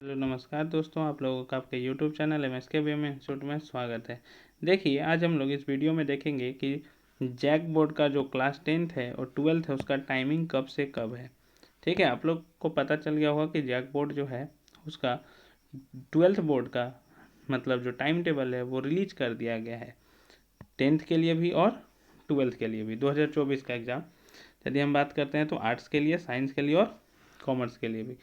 Hello नमस्कार दोस्तों, आप लोगों का आपके यूट्यूब चैनल MSKBM इंस्टीट्यूट में स्वागत है। देखिए, आज हम लोग इस वीडियो में देखेंगे कि जैक बोर्ड का जो क्लास 10th है और 12th है उसका टाइमिंग कब से कब है। ठीक है, आप लोग को पता चल गया होगा कि जैक बोर्ड जो है उसका 12th बोर्ड का मतलब जो टाइम टेबल है वो रिलीज कर दिया गया है 10th के लिए भी और 12th के लिए भी 2024 का एग्ज़ाम। यदि हम बात करते हैं तो आर्ट्स के लिए, साइंस के लिए और कॉमर्स के लिए भी,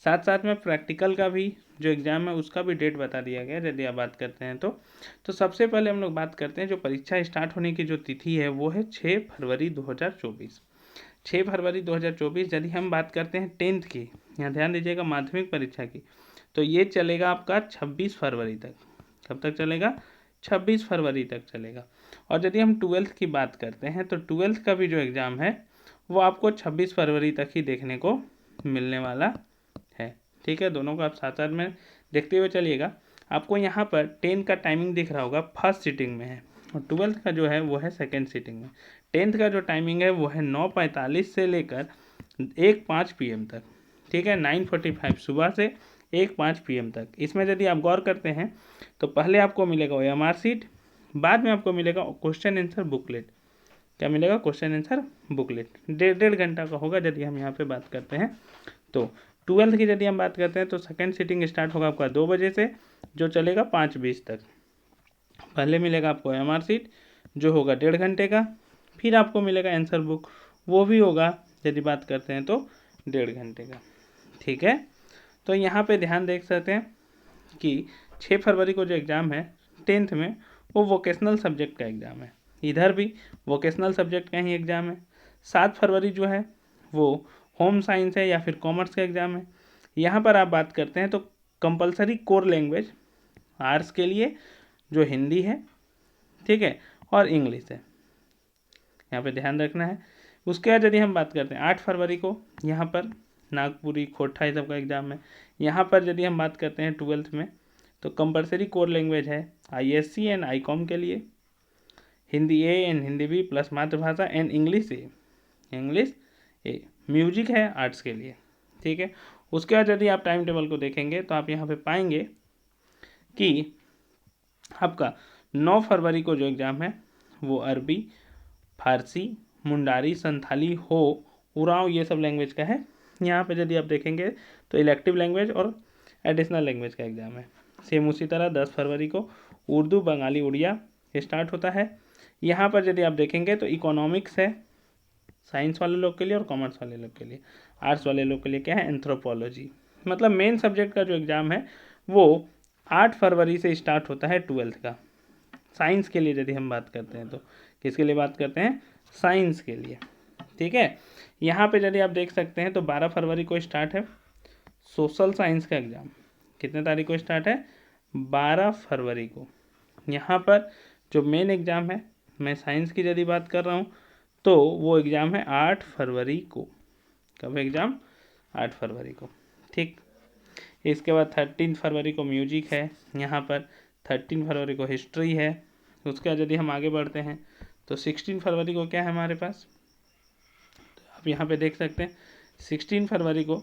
साथ साथ में प्रैक्टिकल का भी जो एग्ज़ाम है उसका भी डेट बता दिया गया यदि आप बात करते हैं तो सबसे पहले हम लोग बात करते हैं जो परीक्षा स्टार्ट होने की जो तिथि है वो है 6 फरवरी 2024। 6 फरवरी 2024। यदि हम बात करते हैं 10th की, यहाँ ध्यान दीजिएगा, माध्यमिक परीक्षा की, तो ये चलेगा आपका 26 फरवरी तक। कब तक चलेगा? 26 फरवरी तक चलेगा। और यदि हम 12th की बात करते हैं तो 12th का भी जो एग्ज़ाम है वो आपको 26 फरवरी तक ही देखने को मिलने वाला है। ठीक है, दोनों को आप साथ साथ में देखते हुए चलिएगा। आपको यहाँ पर 10 का टाइमिंग दिख रहा होगा, फर्स्ट सीटिंग में है, और 12th का जो है वो है सेकेंड सीटिंग में। 10th का जो टाइमिंग है वो है 9:45 से लेकर 1:05 PM तक। ठीक है, 9:45 सुबह से 1:05 PM तक। इसमें यदि आप गौर करते हैं तो पहले आपको मिलेगा OMR सीट, बाद में आपको मिलेगा क्वेश्चन आंसर बुकलेट। क्या मिलेगा? Question answer booklet. डेढ़ घंटा का होगा यदि हम यहाँ पे बात करते हैं तो। 12th की यदि हम बात करते हैं तो सेकंड सीटिंग स्टार्ट होगा आपका 2 बजे से, जो चलेगा 5:20 तक। पहले मिलेगा आपको OMR सीट जो होगा 1.5 घंटे का, फिर आपको मिलेगा आंसर बुक, वो भी होगा यदि बात करते हैं तो 1.5 घंटे का। ठीक है, तो यहाँ पे ध्यान देख सकते हैं कि 6 फरवरी को जो एग्ज़ाम है 10th में वो वोकेशनल सब्जेक्ट का एग्ज़ाम है, इधर भी वोकेशनल सब्जेक्ट का ही एग्ज़ाम है। 7 फरवरी जो है वो होम साइंस है या फिर कॉमर्स का एग्ज़ाम है। यहाँ पर आप बात करते हैं तो कंपलसरी कोर लैंग्वेज आर्ट्स के लिए जो हिंदी है, ठीक है, और इंग्लिश है, यहाँ पे ध्यान रखना है। उसके बाद यदि हम बात करते हैं 8 फरवरी को, यहाँ पर नागपुरी, खोटा ये सब का एग्ज़ाम है। यहाँ पर यदि हम बात करते हैं 12th में तो कंपलसरी कोर लैंग्वेज है ISC एंड ICOM के लिए, Hindi A and Hindi B plus मातृभाषा एंड इंग्लिश ए। म्यूजिक है आर्ट्स के लिए। ठीक है, उसके बाद यदि आप टाइम टेबल को देखेंगे तो आप यहाँ पे पाएंगे कि आपका 9 फरवरी को जो एग्ज़ाम है वो अरबी, फारसी, मुंडारी, संथाली, हो, उरांव ये सब लैंग्वेज का है। यहाँ पे यदि आप देखेंगे तो इलेक्टिव लैंग्वेज और एडिशनल लैंग्वेज का एग्ज़ाम है। सेम उसी तरह 10 फरवरी को उर्दू, बंगाली, उड़िया स्टार्ट होता है। यहाँ पर यदि आप देखेंगे तो इकोनॉमिक्स है साइंस वाले लोग के लिए और कॉमर्स वाले लोग के लिए। आर्ट्स वाले लोग के लिए क्या है? एंथ्रोपोलॉजी। मतलब मेन सब्जेक्ट का जो एग्ज़ाम है वो 8 फरवरी से स्टार्ट होता है 12th का। साइंस के लिए यदि हम बात करते हैं तो किसके लिए बात करते हैं? साइंस के लिए। ठीक है, यहाँ पे यदि आप देख सकते हैं तो 12 फरवरी को स्टार्ट है सोशल साइंस का एग्ज़ाम। कितने तारीख को स्टार्ट है? 12 फरवरी को। यहाँ पर जो मेन एग्ज़ाम है, मैं साइंस की यदि बात कर रहा हूँ तो वो एग्ज़ाम है 8 फरवरी को। कब एग्ज़ाम? 8 फरवरी को। ठीक, इसके बाद 13 फरवरी को म्यूजिक है, यहाँ पर 13 फरवरी को हिस्ट्री है। उसके बाद यदि हम आगे बढ़ते हैं तो 16 फरवरी को क्या है हमारे पास, तो आप यहाँ पे देख सकते हैं 16 फरवरी को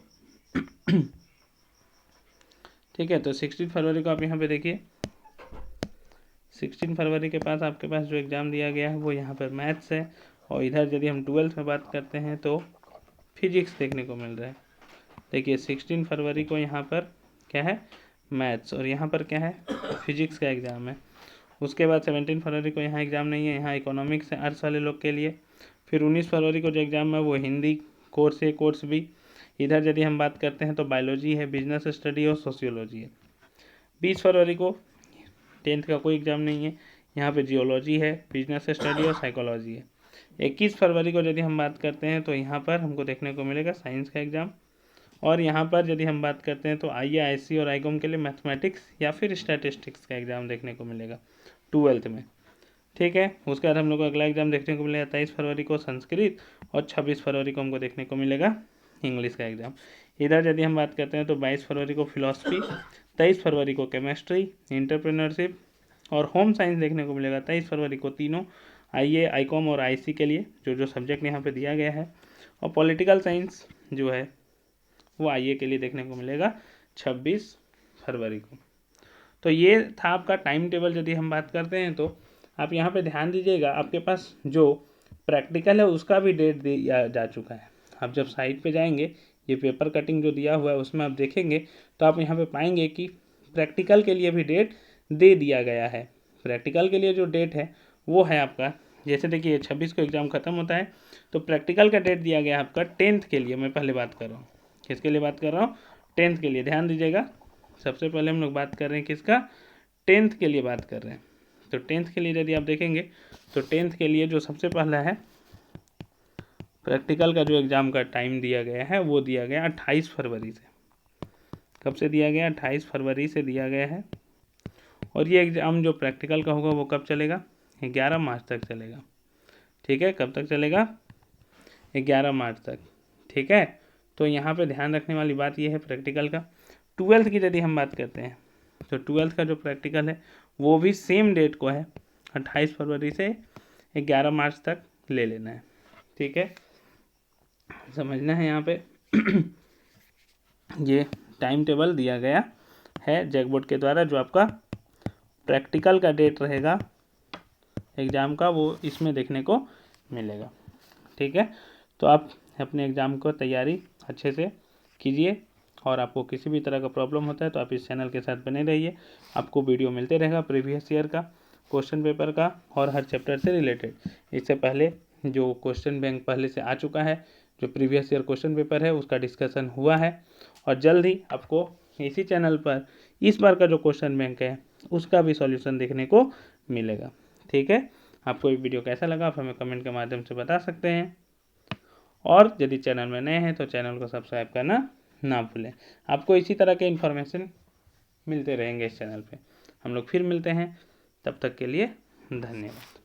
ठीक है, तो 16 फरवरी को आप यहाँ पे देखिए 16 फरवरी के पास आपके पास जो एग्ज़ाम दिया गया है वो यहाँ पर मैथ्स है, और इधर यदि हम 12th में बात करते हैं तो फिजिक्स देखने को मिल रहा है। देखिए 16 फरवरी को यहाँ पर क्या है? मैथ्स, और यहाँ पर क्या है? फिजिक्स का एग्ज़ाम है। उसके बाद 17 फरवरी को यहाँ एग्ज़ाम नहीं है, यहाँ इकोनॉमिक्स है आर्ट्स वाले लोग के लिए। फिर 19 फरवरी को जो एग्ज़ाम है वो हिंदी कोर्स ए, कोर्स बी। इधर यदि हम बात करते हैं तो बायोलॉजी है, बिजनेस स्टडी और सोशियोलॉजी है। 20 फरवरी को 10th का कोई एग्ज़ाम नहीं है, यहाँ पे जियोलॉजी है, बिजनेस स्टडी और साइकोलॉजी है। 21 फरवरी को यदि हम बात करते हैं तो यहाँ पर हमको देखने को मिलेगा साइंस का एग्ज़ाम, और यहाँ पर यदि हम बात करते हैं तो IISc और ICOM के लिए मैथमेटिक्स या फिर स्टैटिस्टिक्स का एग्ज़ाम देखने को मिलेगा 12th में। ठीक है, उसके बाद हम लोग को अगला एग्ज़ाम देखने को मिलेगा 23 फरवरी को संस्कृत, और 26 फरवरी को हमको देखने को मिलेगा इंग्लिश का एग्ज़ाम। इधर यदि हम बात करते हैं तो 22 फरवरी को फिलॉसफी, 23 फरवरी को केमिस्ट्री, एंटरप्रेन्योरशिप और होम साइंस देखने को मिलेगा 23 फरवरी को, तीनों IA, ICOM और IC के लिए जो सब्जेक्ट यहाँ पे दिया गया है। और पॉलिटिकल साइंस जो है वो IA के लिए देखने को मिलेगा 26 फरवरी को। तो ये था आपका टाइम टेबल। यदि हम बात करते हैं तो आप यहाँ पे ध्यान दीजिएगा, आपके पास जो प्रैक्टिकल है उसका भी डेट दिया जा चुका है। आप जब साइट पे जाएंगे, ये पेपर कटिंग जो दिया हुआ है उसमें आप देखेंगे तो आप यहाँ पे पाएंगे कि प्रैक्टिकल के लिए भी डेट दे दिया गया है। प्रैक्टिकल के लिए जो डेट है वो है आपका, जैसे देखिए 26 को एग्ज़ाम ख़त्म होता है, तो प्रैक्टिकल का डेट दिया गया है आपका 10th के लिए। मैं पहले बात कर रहा हूँ, किसके लिए बात कर रहा हूँ? 10th के लिए। ध्यान दीजिएगा, सबसे पहले हम लोग बात कर रहे हैं किसका? 10th के लिए बात कर रहे हैं। तो 10th के लिए यदि आप देखेंगे तो 10th के लिए जो सबसे पहला है प्रैक्टिकल का जो एग्ज़ाम का टाइम दिया गया है वो दिया गया 28 फरवरी से। कब से दिया गया? 28 फरवरी से दिया गया है। और ये एग्ज़ाम जो प्रैक्टिकल का होगा वो कब चलेगा? 11 मार्च तक चलेगा। ठीक है, कब तक चलेगा? 11 मार्च तक। ठीक है, तो यहाँ पे ध्यान रखने वाली बात ये है प्रैक्टिकल का। 12th की यदि हम बात करते हैं तो 12th का जो प्रैक्टिकल है वो भी सेम डेट को है, 28 फरवरी से 11 मार्च तक ले लेना है। ठीक है, समझना है यहाँ पे ये टाइम टेबल दिया गया है जैकबोर्ड के द्वारा। जो आपका प्रैक्टिकल का डेट रहेगा एग्ज़ाम का वो इसमें देखने को मिलेगा। ठीक है, तो आप अपने एग्ज़ाम को तैयारी अच्छे से कीजिए, और आपको किसी भी तरह का प्रॉब्लम होता है तो आप इस चैनल के साथ बने रहिए। आपको वीडियो मिलते रहेगा प्रीवियस ईयर का, क्वेश्चन पेपर का और हर चैप्टर से रिलेटेड। इससे पहले जो क्वेश्चन बैंक पहले से आ चुका है, जो प्रीवियस ईयर क्वेश्चन पेपर है उसका डिस्कशन हुआ है, और जल्द ही आपको इसी चैनल पर इस बार का जो क्वेश्चन बैंक है उसका भी सॉल्यूशन देखने को मिलेगा। ठीक है, आपको ये वीडियो कैसा लगा आप हमें कमेंट के माध्यम से बता सकते हैं, और यदि चैनल में नए हैं तो चैनल को सब्सक्राइब करना ना भूलें। आपको इसी तरह के इन्फॉर्मेशन मिलते रहेंगे इस चैनल पे। हम लोग फिर मिलते हैं, तब तक के लिए धन्यवाद।